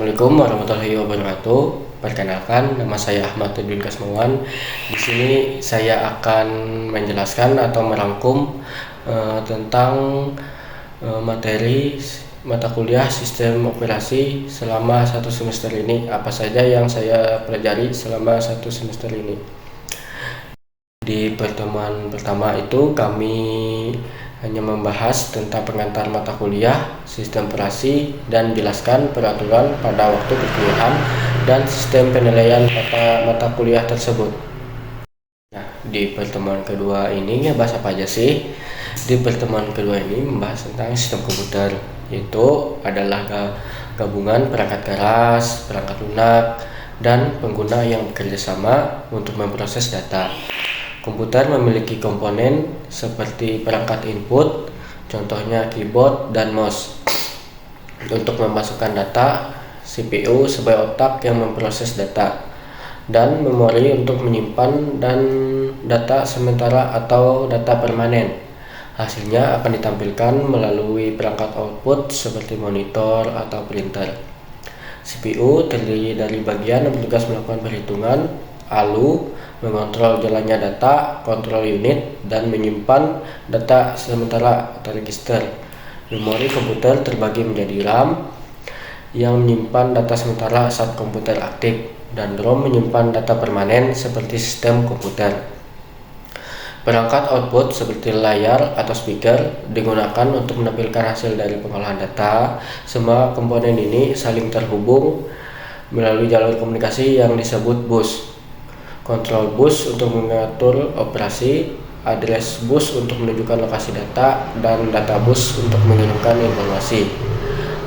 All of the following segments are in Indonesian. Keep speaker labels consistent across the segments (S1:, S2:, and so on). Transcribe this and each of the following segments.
S1: Assalamualaikum warahmatullahi wabarakatuh. Perkenalkan, nama saya Ahmad Tudin Kasmawan. Di sini saya akan menjelaskan atau merangkum tentang materi mata kuliah sistem operasi selama satu semester ini. Apa saja yang saya pelajari selama satu semester ini. Di pertemuan pertama itu kami hanya membahas tentang pengantar mata kuliah, sistem operasi, dan jelaskan peraturan pada waktu perkuliahan dan sistem penilaian pada mata kuliah tersebut. Nah, di pertemuan kedua ini ngebahas apa aja sih? Di pertemuan kedua ini membahas tentang sistem komputer, yaitu adalah gabungan perangkat keras, perangkat lunak, dan pengguna yang bekerja sama untuk memproses data. Komputer memiliki komponen seperti perangkat input, contohnya keyboard dan mouse. Untuk memasukkan data, CPU sebagai otak yang memproses data, dan memori untuk menyimpan dan data sementara atau data permanen. Hasilnya akan ditampilkan melalui perangkat output seperti monitor atau printer. CPU terdiri dari bagian yang bertugas melakukan perhitungan, ALU, mengontrol jalannya data, kontrol unit, dan menyimpan data sementara atau register. Memori komputer terbagi menjadi RAM yang menyimpan data sementara saat komputer aktif, dan ROM menyimpan data permanen seperti sistem komputer. Perangkat output seperti layar atau speaker digunakan untuk menampilkan hasil dari pengolahan data. Semua komponen ini saling terhubung melalui jalur komunikasi yang disebut bus. Kontrol bus untuk mengatur operasi, address bus untuk menunjukkan lokasi data, dan data bus untuk mengirimkan informasi.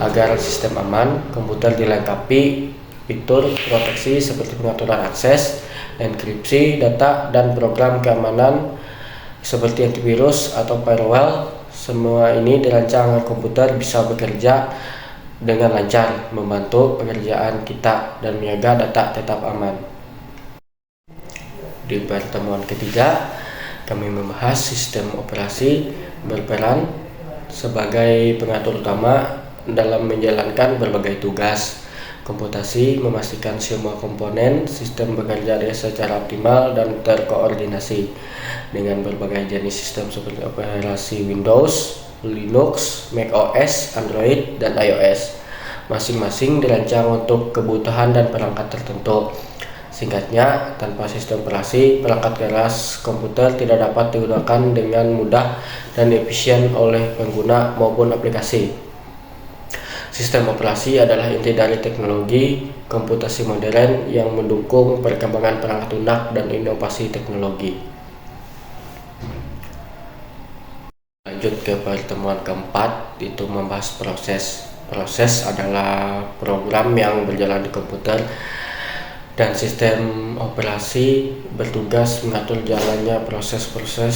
S1: Agar sistem aman, komputer dilengkapi fitur proteksi seperti pengaturan akses, enkripsi data, dan program keamanan seperti antivirus atau firewall. Semua ini dirancang agar komputer bisa bekerja dengan lancar, membantu pekerjaan kita, dan menjaga data tetap aman. Di pertemuan ketiga, kami membahas sistem operasi berperan sebagai pengatur utama dalam menjalankan berbagai tugas komputasi, memastikan semua komponen sistem bekerja secara optimal dan terkoordinasi dengan berbagai jenis sistem seperti operasi Windows, Linux, macOS, Android, dan iOS. Masing-masing dirancang untuk kebutuhan dan perangkat tertentu. Singkatnya, tanpa sistem operasi, perangkat keras komputer tidak dapat digunakan dengan mudah dan efisien oleh pengguna maupun aplikasi. Sistem operasi adalah inti dari teknologi komputasi modern yang mendukung perkembangan perangkat lunak dan inovasi teknologi. Lanjut ke pertemuan keempat, itu membahas proses. Proses adalah program yang berjalan di komputer, dan sistem operasi bertugas mengatur jalannya proses-proses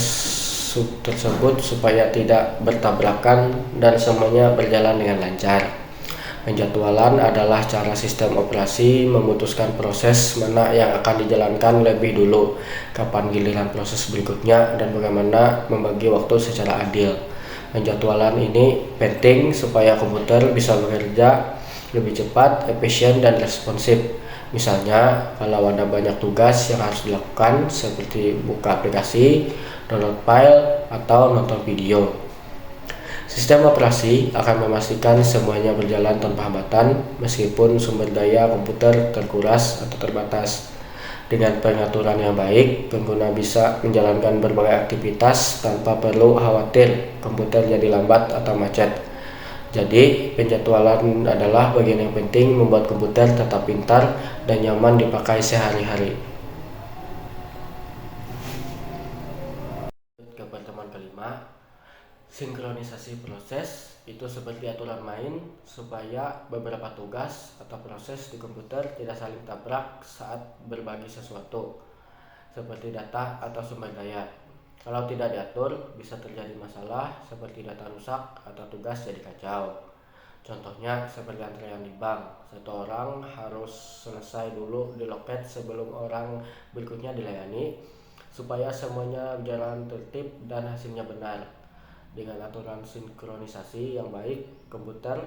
S1: tersebut supaya tidak bertabrakan dan semuanya berjalan dengan lancar. Penjadwalan adalah cara sistem operasi memutuskan proses mana yang akan dijalankan lebih dulu, kapan giliran proses berikutnya, dan bagaimana membagi waktu secara adil. Penjadwalan ini penting supaya komputer bisa bekerja lebih cepat, efisien, dan responsif. Misalnya, kalau ada banyak tugas yang harus dilakukan seperti buka aplikasi, download file, atau nonton video. Sistem operasi akan memastikan semuanya berjalan tanpa hambatan meskipun sumber daya komputer terkuras atau terbatas. Dengan pengaturan yang baik, pengguna bisa menjalankan berbagai aktivitas tanpa perlu khawatir komputer jadi lambat atau macet. Jadi, penjadwalan adalah bagian yang penting membuat komputer tetap pintar dan nyaman dipakai sehari-hari. Ke pertemuan kelima, sinkronisasi proses itu seperti aturan main supaya beberapa tugas atau proses di komputer tidak saling tabrak saat berbagi sesuatu, seperti data atau sumber daya. Kalau tidak diatur, bisa terjadi masalah seperti data rusak atau tugas jadi kacau. Contohnya seperti antrean di bank, satu orang harus selesai dulu di loket sebelum orang berikutnya dilayani, supaya semuanya berjalan tertib dan hasilnya benar. Dengan aturan sinkronisasi yang baik, komputer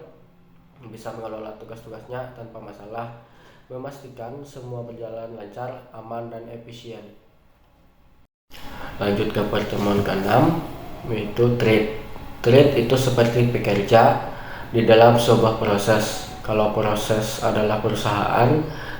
S1: bisa mengelola tugas-tugasnya tanpa masalah, memastikan semua berjalan lancar, aman, dan efisien. Lanjut ke pertemuan ke-6, yaitu trade. Trade itu seperti pekerja di dalam sebuah proses. Kalau proses adalah perusahaan,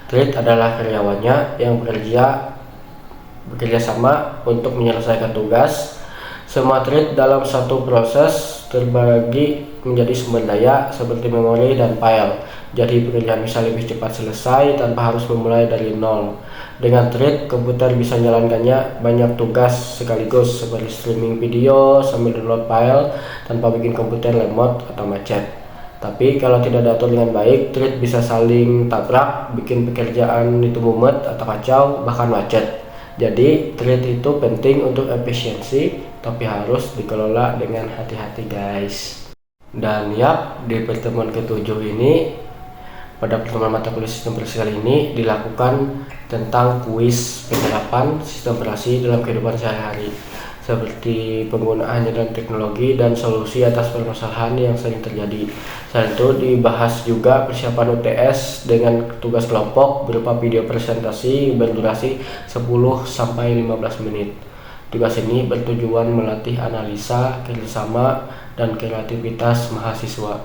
S1: trade adalah karyawannya yang bekerja sama untuk menyelesaikan tugas. Semua thread dalam satu proses terbagi menjadi sumber daya seperti memori dan file. Jadi pekerjaan bisa lebih cepat selesai tanpa harus memulai dari nol. Dengan thread, komputer bisa menjalankannya banyak tugas sekaligus seperti streaming video sambil download file tanpa bikin komputer lemot atau macet. Tapi kalau tidak diatur dengan baik, thread bisa saling tabrak, bikin pekerjaan itu mumet atau kacau, bahkan macet. Jadi thread itu penting untuk efisiensi, tapi harus dikelola dengan hati-hati guys. Dan di pertemuan ke-7 ini, pada pertemuan mata kuliah sistem operasi kali ini dilakukan tentang kuis penerapan sistem operasi dalam kehidupan sehari-hari, seperti penggunaannya dalam teknologi dan solusi atas permasalahan yang sering terjadi. Selain itu dibahas juga persiapan UTS dengan tugas kelompok berupa video presentasi berdurasi 10-15 menit. Tugas ini bertujuan melatih analisa, kerjasama, dan kreativitas mahasiswa.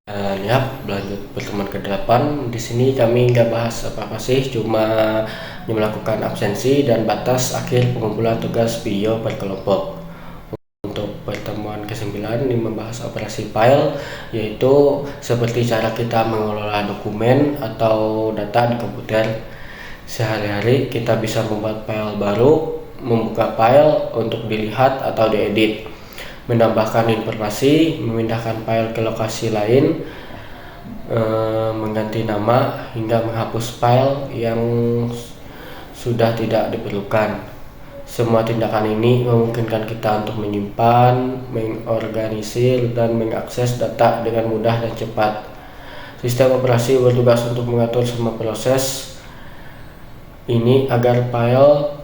S1: Dan lanjut pertemuan ke-8. Di sini kami nggak bahas apa-apa sih, cuma melakukan absensi dan batas akhir pengumpulan tugas video per kelompok. Untuk pertemuan ke-9 ini membahas operasi file, yaitu seperti cara kita mengelola dokumen atau data di komputer. Sehari-hari kita bisa membuat file baru, membuka file untuk dilihat atau diedit, menambahkan informasi, memindahkan file ke lokasi lain, mengganti nama, hingga menghapus file yang sudah tidak diperlukan. Semua tindakan ini memungkinkan kita untuk menyimpan, mengorganisir, dan mengakses data dengan mudah dan cepat. Sistem operasi bertugas untuk mengatur semua proses ini agar file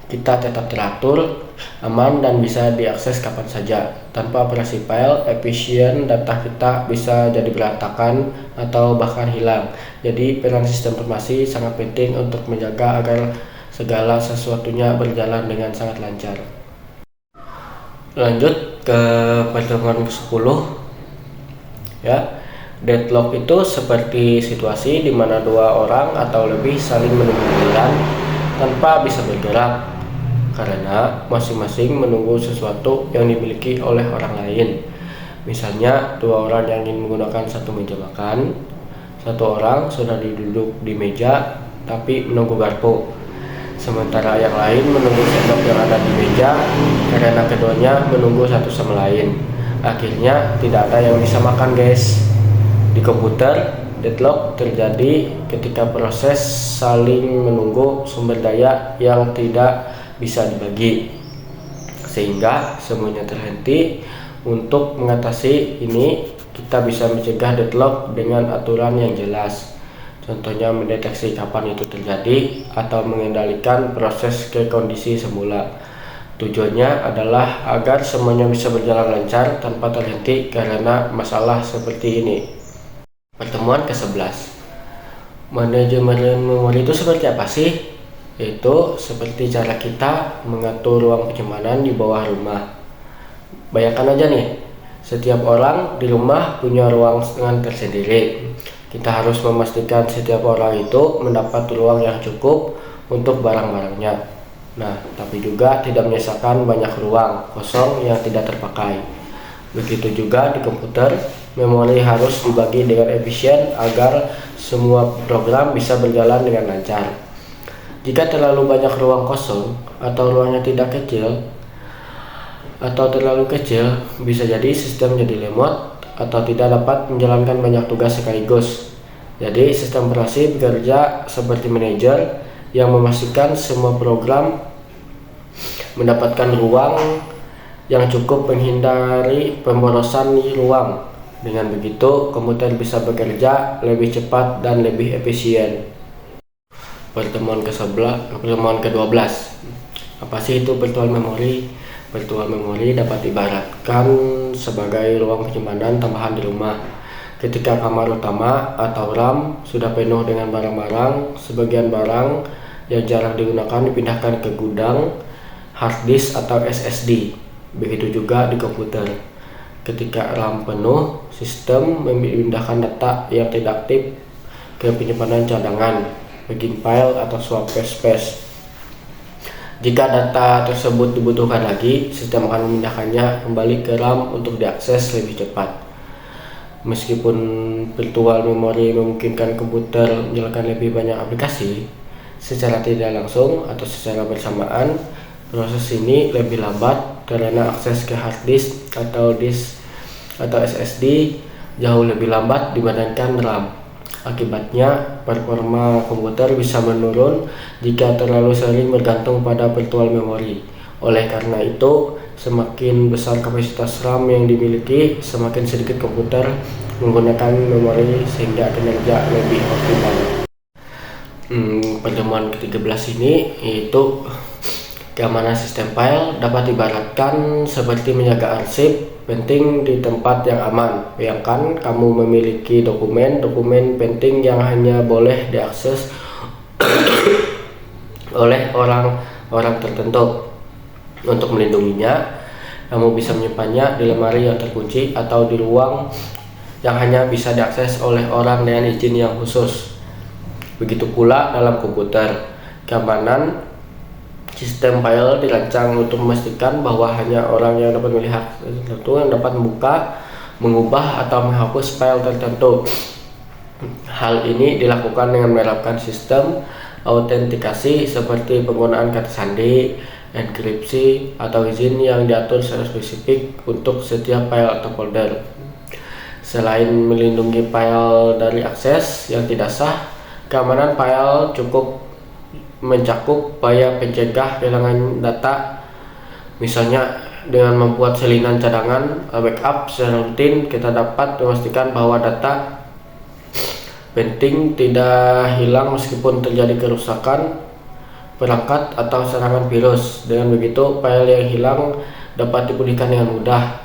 S1: kita tetap teratur, aman, dan bisa diakses kapan saja. Tanpa operasi file efisien, data kita bisa jadi berantakan atau bahkan hilang. Jadi peran sistem informasi sangat penting untuk menjaga agar segala sesuatunya berjalan dengan sangat lancar. Lanjut ke pertemuan ke-10. Deadlock itu seperti situasi di mana dua orang atau lebih saling menunggu giliran tanpa bisa bergerak karena masing-masing menunggu sesuatu yang dimiliki oleh orang lain. Misalnya, dua orang yang ingin menggunakan satu meja makan. Satu orang sudah duduk di meja tapi menunggu garpu, sementara yang lain menunggu sendok yang ada di meja karena keduanya menunggu satu sama lain. Akhirnya tidak ada yang bisa makan guys. Di komputer, deadlock terjadi ketika proses saling menunggu sumber daya yang tidak bisa dibagi, sehingga semuanya terhenti. Untuk mengatasi ini, kita bisa mencegah deadlock dengan aturan yang jelas. Contohnya mendeteksi kapan itu terjadi atau mengendalikan proses ke kondisi semula. Tujuannya adalah agar semuanya bisa berjalan lancar tanpa terhenti karena masalah seperti ini. Pertemuan ke-11. Manajemen memori itu seperti apa sih? Yaitu seperti cara kita mengatur ruang kenyamanan di bawah rumah. Bayangkan aja nih, setiap orang di rumah punya ruang tersendiri. Kita harus memastikan setiap orang itu mendapat ruang yang cukup untuk barang-barangnya. Nah, tapi juga tidak menyisakan banyak ruang kosong yang tidak terpakai. Begitu juga di komputer, memori harus dibagi dengan efisien agar semua program bisa berjalan dengan lancar. Jika terlalu banyak ruang kosong atau ruangnya tidak kecil atau terlalu kecil, bisa jadi sistem jadi lemot atau tidak dapat menjalankan banyak tugas sekaligus. Jadi sistem operasi bekerja seperti manajer yang memastikan semua program mendapatkan ruang yang cukup menghindari pemborosan ruang. Dengan begitu, komputer bisa bekerja lebih cepat dan lebih efisien. Pertemuan ke-12. Apa sih itu virtual memory? Virtual memory dapat diibaratkan sebagai ruang penyimpanan tambahan di rumah. Ketika kamar utama atau RAM sudah penuh dengan barang-barang, sebagian barang yang jarang digunakan dipindahkan ke gudang, hard disk atau SSD. Begitu juga di komputer. Ketika RAM penuh, sistem memindahkan data yang tidak aktif ke penyimpanan cadangan, bagging file atau swap space. Jika data tersebut dibutuhkan lagi, sistem akan memindahkannya kembali ke RAM untuk diakses lebih cepat. Meskipun virtual memory memungkinkan komputer menjalankan lebih banyak aplikasi, secara tidak langsung atau secara bersamaan, proses ini lebih lambat karena akses ke hard disk atau SSD jauh lebih lambat dibandingkan RAM. Akibatnya, performa komputer bisa menurun jika terlalu sering bergantung pada virtual memory. Oleh karena itu, semakin besar kapasitas RAM yang dimiliki, semakin sedikit komputer menggunakan memori sehingga kinerja lebih optimal. Pertemuan ke-13 ini yaitu keamanan sistem file dapat diibaratkan seperti menjaga arsip penting di tempat yang aman. Bayangkan kamu memiliki dokumen penting yang hanya boleh diakses oleh orang-orang tertentu. Untuk melindunginya, kamu bisa menyimpannya di lemari yang terkunci atau di ruang yang hanya bisa diakses oleh orang dengan izin yang khusus. Begitu pula dalam komputer, keamanan sistem file dirancang untuk memastikan bahwa hanya orang yang dapat melihat tertentu yang dapat membuka, mengubah, atau menghapus file tertentu. Hal ini dilakukan dengan menerapkan sistem autentikasi seperti penggunaan kata sandi, enkripsi, atau izin yang diatur secara spesifik untuk setiap file atau folder. Selain melindungi file dari akses yang tidak sah, keamanan file cukup mencakup upaya pencegah kehilangan data. Misalnya dengan membuat salinan cadangan backup secara rutin, kita dapat memastikan bahwa data penting tidak hilang meskipun terjadi kerusakan perangkat atau serangan virus. Dengan begitu, file yang hilang dapat dipulihkan dengan mudah.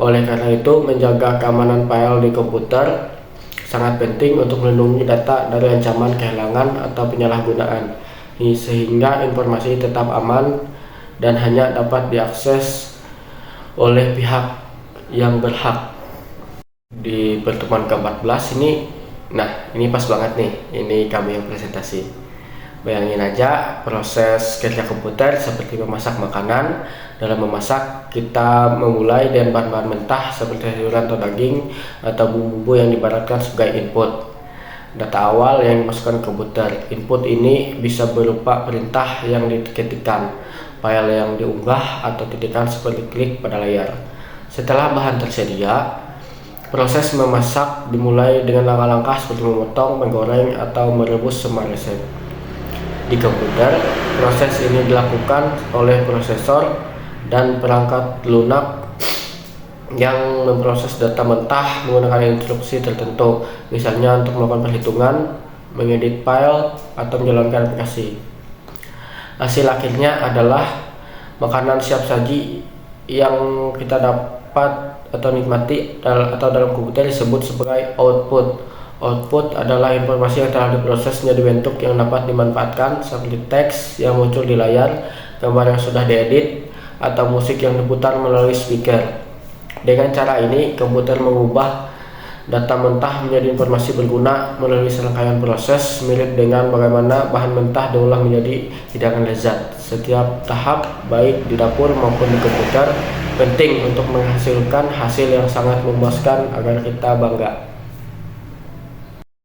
S1: Oleh karena itu, menjaga keamanan file di komputer sangat penting untuk melindungi data dari ancaman kehilangan atau penyalahgunaan, sehingga informasi tetap aman dan hanya dapat diakses oleh pihak yang berhak. Di pertemuan ke-14 ini, ini pas banget nih, ini kami yang presentasi. Bayangin aja proses kerja komputer seperti memasak makanan. Dalam memasak, kita memulai dengan bahan-bahan mentah seperti sayuran atau daging atau bumbu yang diibaratkan sebagai input. Data awal yang dimasukkan ke komputer. Input ini bisa berupa perintah yang diketikkan, file yang diunggah, atau titikan seperti klik pada layar. Setelah bahan tersedia, proses memasak dimulai dengan langkah-langkah seperti memotong, menggoreng, atau merebus semua resep. Di komputer, proses ini dilakukan oleh prosesor dan perangkat lunak yang memproses data mentah menggunakan instruksi tertentu, misalnya untuk melakukan perhitungan, mengedit file, atau menjalankan aplikasi. Hasil akhirnya adalah makanan siap saji yang kita dapat atau nikmati atau dalam komputer disebut sebagai output. Output adalah informasi yang telah diproses menjadi bentuk yang dapat dimanfaatkan, seperti teks yang muncul di layar, gambar yang sudah diedit, atau musik yang diputar melalui speaker. Dengan cara ini, komputer mengubah data mentah menjadi informasi berguna melalui serangkaian proses mirip dengan bagaimana bahan mentah diolah menjadi hidangan lezat. Setiap tahap, baik di dapur maupun di komputer, penting untuk menghasilkan hasil yang sangat memuaskan agar kita bangga.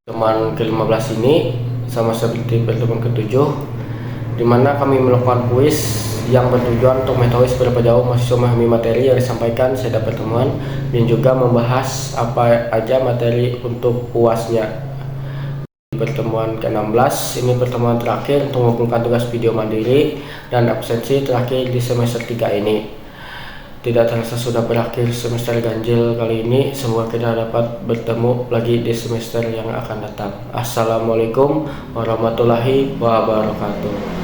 S1: Pertemuan ke-15 ini sama seperti pertemuan ke-7, di mana kami melakukan kuis yang bertujuan untuk mengetahui seberapa jauh mahasiswa memahami materi yang disampaikan pada pertemuan dan juga membahas apa aja materi untuk UASnya. Di pertemuan ke-16 ini pertemuan terakhir untuk mengumpulkan tugas video mandiri dan absensi terakhir di semester 3 ini. Tidak terasa sudah berakhir semester ganjil kali ini. Semoga kita dapat bertemu lagi di semester yang akan datang. Assalamualaikum warahmatullahi wabarakatuh.